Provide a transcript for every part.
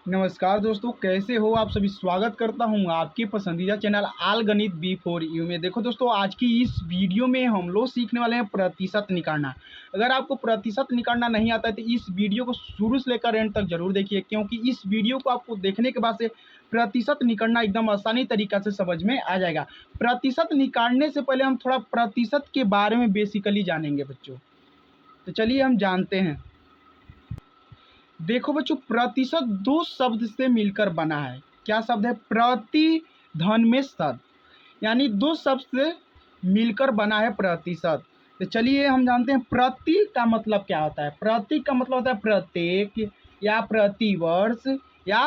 नमस्कार दोस्तों, कैसे हो आप सभी। स्वागत करता हूं आपके पसंदीदा चैनल आल गणित B4U में। देखो दोस्तों, आज की इस वीडियो में हम लोग सीखने वाले हैं प्रतिशत निकालना। अगर आपको प्रतिशत निकालना नहीं आता है तो इस वीडियो को शुरू से लेकर एंड तक जरूर देखिए, क्योंकि इस वीडियो को आपको देखने के बाद से प्रतिशत निकालना एकदम आसानी तरीका से समझ में आ जाएगा। प्रतिशत निकालने से पहले हम थोड़ा प्रतिशत के बारे में बेसिकली जानेंगे बच्चों। तो चलिए हम जानते हैं। देखो बच्चों, प्रतिशत दो शब्द से मिलकर बना है। क्या शब्द है? प्रति धन में शत, यानी दो शब्द से मिलकर बना है प्रतिशत। तो चलिए हम जानते हैं प्रति का मतलब क्या होता है। प्रति का मतलब होता है प्रत्येक या प्रति वर्ष या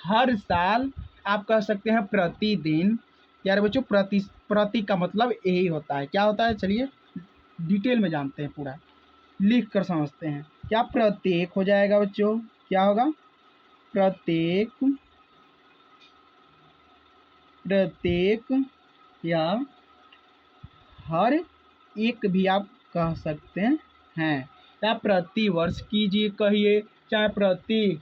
हर साल। आप कह सकते हैं प्रतिदिन। यार बच्चों, प्रति का मतलब यही होता है। क्या होता है? चलिए डिटेल में जानते हैं, पूरा लिख कर समझते हैं। क्या प्रत्येक हो जाएगा बच्चों? क्या होगा? प्रत्येक, प्रत्येक या हर एक भी आप कह सकते हैं। या प्रति वर्ष कीजिए कहिए, चाहे प्रति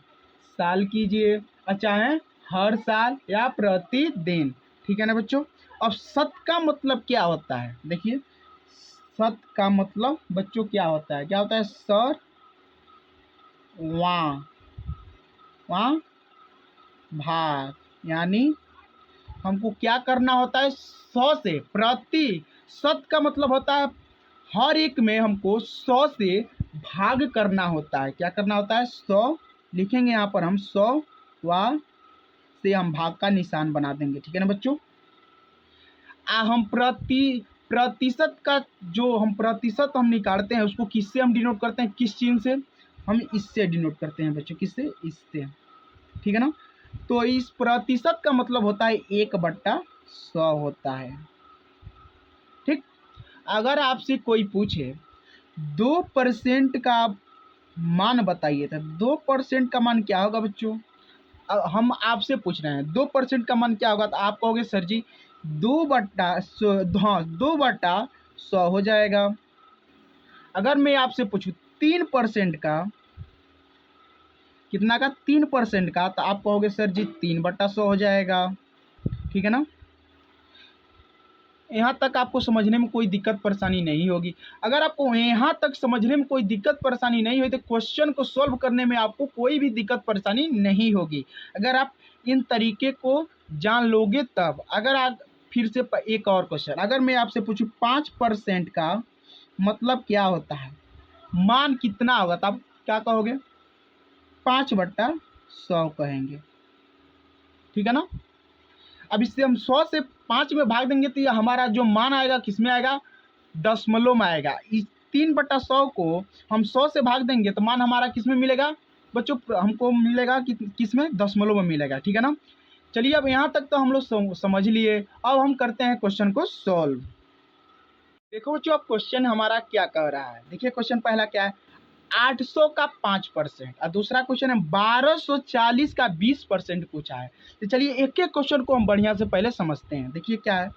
साल कीजिए, और चाहे हर साल या प्रतिदिन। ठीक है ना बच्चों। अब शत का मतलब क्या होता है? देखिए, शत का मतलब बच्चों क्या होता है? क्या होता है? सर वहाँ भाग, यानी हमको क्या करना होता है? 100 से प्रति। शत का मतलब होता है हर एक में हमको 100 से भाग करना होता है। क्या करना होता है? 100 लिखेंगे यहाँ पर हम 100 व से हम भाग का निशान बना देंगे। ठीक है ना बच्चों। हम प्रतिशत का जो हम प्रतिशत हम निकालते हैं उसको किससे हम डिनोट करते हैं? किस चिन्ह से? हम इससे डिनोट करते हैं बच्चों। किससे? इससे। ठीक है ना। तो इस प्रतिशत का मतलब होता है 1/100 होता है। ठीक। अगर आपसे कोई पूछे 2% का मान बताइए, तो 2% का मान क्या होगा बच्चों? हम आपसे पूछ रहे हैं 2% का मान क्या होगा, तो आप कहोगे सर जी 2/100। हाँ, 2/100 हो जाएगा। अगर मैं आपसे पूछूं 3% का, कितना का? 3% का, तो आप कहोगे सर जी 3/100 हो जाएगा। ठीक है ना। यहाँ तक आपको समझने में कोई दिक्कत परेशानी नहीं होगी। अगर आपको यहाँ तक समझने में कोई दिक्कत परेशानी नहीं हुई तो क्वेश्चन को सॉल्व करने में आपको कोई भी दिक्कत परेशानी नहीं होगी। अगर आप इन तरीके को जान लोगे तब। अगर आप फिर से एक और क्वेश्चन, अगर मैं आपसे पूछूं 5% का मतलब क्या होता है, मान कितना होगा, तो आप क्या कहोगे? 5/100 कहेंगे। ठीक है ना। अब इससे हम 100 से 5 में भाग देंगे तो ये हमारा जो मान आएगा किस में आएगा? दशमलव में आएगा। इस 3/100 को हम 100 से भाग देंगे तो मान हमारा किस में मिलेगा बच्चों? हमको मिलेगा किस में? दशमलव में मिलेगा। ठीक है ना। चलिए, अब यहाँ तक तो हम लोग समझ लिए। अब हम करते हैं क्वेश्चन को सॉल्व। देखो बच्चों, अब क्वेश्चन हमारा क्या कह रहा है। देखिए, क्वेश्चन पहला क्या है? 800 का 5% और दूसरा क्वेश्चन है 1240 का 20% पूछा है। तो चलिए एक एक क्वेश्चन को हम बढ़िया से पहले समझते हैं। देखिए क्या है,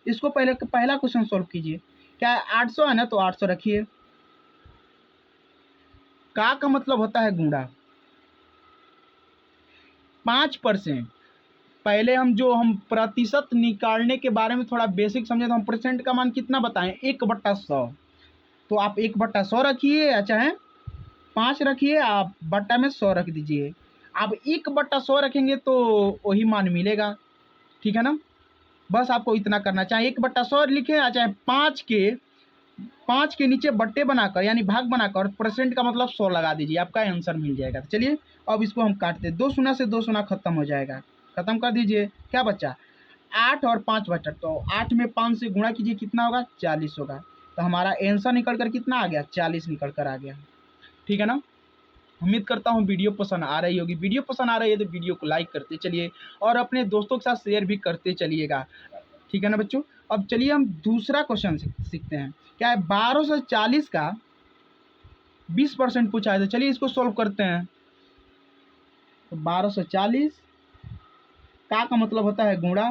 इसको पहला क्वेश्चन सॉल्व कीजिए। क्या है? 800 है ना, तो 800 रखिए। का मतलब होता है गुणा। 5%, पहले हम प्रतिशत निकालने के बारे में थोड़ा बेसिक समझे तो हम परसेंट का मान कितना बताएं? 1/100। तो आप 1/100 रखिए, या चाहे 5 रखिए, आप बट्टा में 100 रख दीजिए। आप 1/100 रखेंगे तो वही मान मिलेगा। ठीक है ना। बस आपको इतना करना, चाहे 1/100 लिखें या चाहे 5 के नीचे बट्टे बनाकर यानी भाग बनाकर परसेंट का मतलब 100 लगा दीजिए, आपका आंसर मिल जाएगा। तो चलिए अब इसको हम काटते हैं। 2 शून्य से 2 शून्य खत्म हो जाएगा। खत्म कर दीजिए। क्या बचा? 8 और 5 बचा। तो 8 में 5 से गुणा कीजिए, कितना होगा? 40 होगा। तो हमारा आंसर निकल कर कितना आ गया? 40 निकल कर आ गया। ठीक है ना। उम्मीद करता हूँ वीडियो पसंद आ रही होगी। वीडियो पसंद आ रही है तो वीडियो को लाइक करते चलिए और अपने दोस्तों के साथ शेयर भी करते चलिएगा। ठीक है ना बच्चों। अब चलिए हम दूसरा क्वेश्चन सीखते हैं। क्या है? 1240 का 20% पूछा है, तो चलिए इसको सोल्व करते हैं। तो 1240 का मतलब होता है गुणा,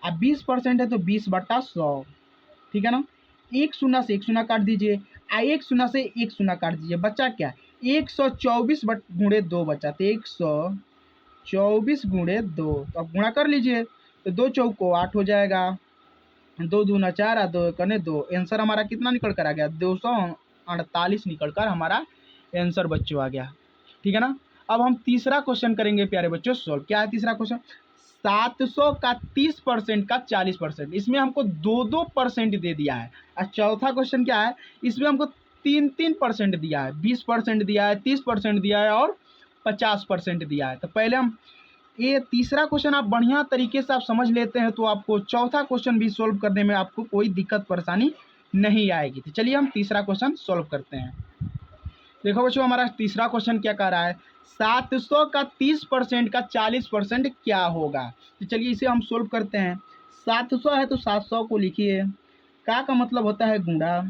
अब 20% है तो 20/100। ठीक है ना। एक शून्य से एक शून्य काट दीजिए, एक शून्य से एक शून्य काट दीजिए। बचा क्या? 124 गुणे 2 बचा। तो 124 24 गुणे 2, तो आप गुणा कर लीजिए। तो 2 चौको 8 हो जाएगा, 2 दूना 4 और 2 एकने 2। आंसर हमारा कितना निकल कर आ गया? 248 निकल कर हमारा आंसर बच्चों आ गया। ठीक है ना। अब हम तीसरा क्वेश्चन करेंगे प्यारे बच्चों सोल्व। क्या है तीसरा क्वेश्चन? 700 का 30% का 40%, इसमें हमको 2-2% दे दिया है। और चौथा क्वेश्चन क्या है? इसमें हमको 3-3% दिया है, 20% दिया है, 30% दिया है और 50% दिया है। तो पहले हम ये तीसरा क्वेश्चन आप बढ़िया तरीके से आप समझ लेते हैं तो आपको चौथा क्वेश्चन भी सोल्व करने में आपको कोई दिक्कत परेशानी नहीं आएगी। तो चलिए हम तीसरा क्वेश्चन सोल्व करते हैं। देखो बच्चों हमारा तीसरा क्वेश्चन क्या कह रहा है? 700 का 30% का 40% क्या होगा? तो चलिए इसे हम सोल्व करते हैं। 700 है तो 700 को लिखिए, का मतलब होता है गुणा,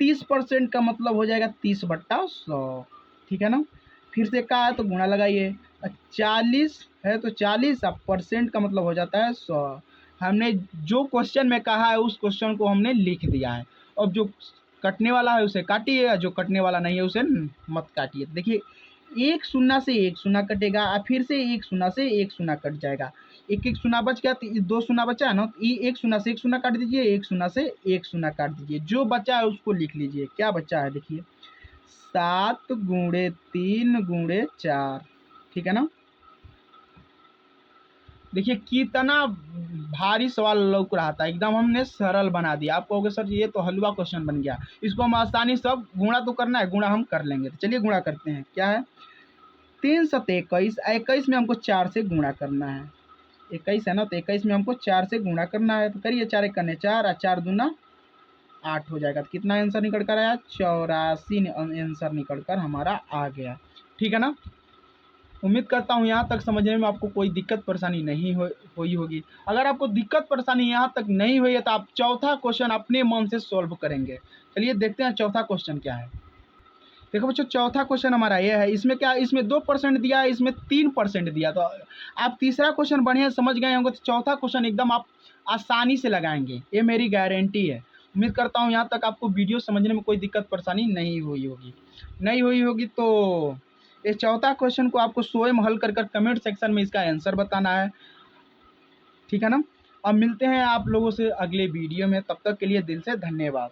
30% का मतलब हो जाएगा 30/100। ठीक है ना। फिर से का है तो गुणा लगाइए, 40 है तो 40, अब परसेंट का मतलब हो जाता है 100। हमने जो क्वेश्चन में कहा है उस क्वेश्चन को हमने लिख दिया है। अब जो कटने वाला है उसे काटिए, जो कटने वाला नहीं है उसे मत काटिए। देखिए एक शून्य से एक शून्य कटेगा और फिर से एक शून्य से एक शून्य कट जाएगा। एक एक शून्य बच गया तो 2 शून्य बचा है ना, तो एक शून्य से एक शून्य काट दीजिए, एक शून्य से एक शून्य काट दीजिए, जो बचा है उसको लिख लीजिए। क्या बचा है देखिए, 7 गुणे 3 गुणे 4। ठीक है ना। देखिए कितना भारी सवाल लौक रहा था, एकदम हमने सरल बना दिया। आप कहोगे सर ये तो हलवा क्वेश्चन बन गया, इसको हम आसानी से, अब गुणा तो करना है, गुणा हम कर लेंगे। तो चलिए गुणा करते हैं। क्या है? 3 7 21, 21 में हमको 4 से गुणा करना है। 21 है ना, तो 21 में हमको 4 से गुणा करना है। तो करिए, 4 एक करने 4 और 4 दूना 8 हो जाएगा। तो कितना आंसर निकल कर आया? 84 आंसर निकल कर हमारा आ गया। ठीक है ना। उम्मीद करता हूँ यहाँ तक समझने में आपको कोई दिक्कत परेशानी नहीं हुई होगी। अगर आपको दिक्कत परेशानी यहाँ तक नहीं हुई है तो आप चौथा क्वेश्चन अपने मन से सॉल्व करेंगे। चलिए देखते हैं चौथा क्वेश्चन क्या है। देखो बच्चों चौथा क्वेश्चन हमारा ये है। इसमें क्या, इसमें 2% दिया है, इसमें 3% दिया। तो आप तीसरा क्वेश्चन बढ़िया समझ गए होंगे तो चौथा क्वेश्चन एकदम आप आसानी से लगाएंगे, ये मेरी गारंटी है। उम्मीद करता हूँ यहाँ तक आपको वीडियो समझने में कोई दिक्कत परेशानी नहीं हुई होगी। तो इस चौथा क्वेश्चन को आपको स्वयं हल कर कमेंट सेक्शन में इसका आंसर बताना है। ठीक है ना। अब मिलते हैं आप लोगों से अगले वीडियो में, तब तक के लिए दिल से धन्यवाद।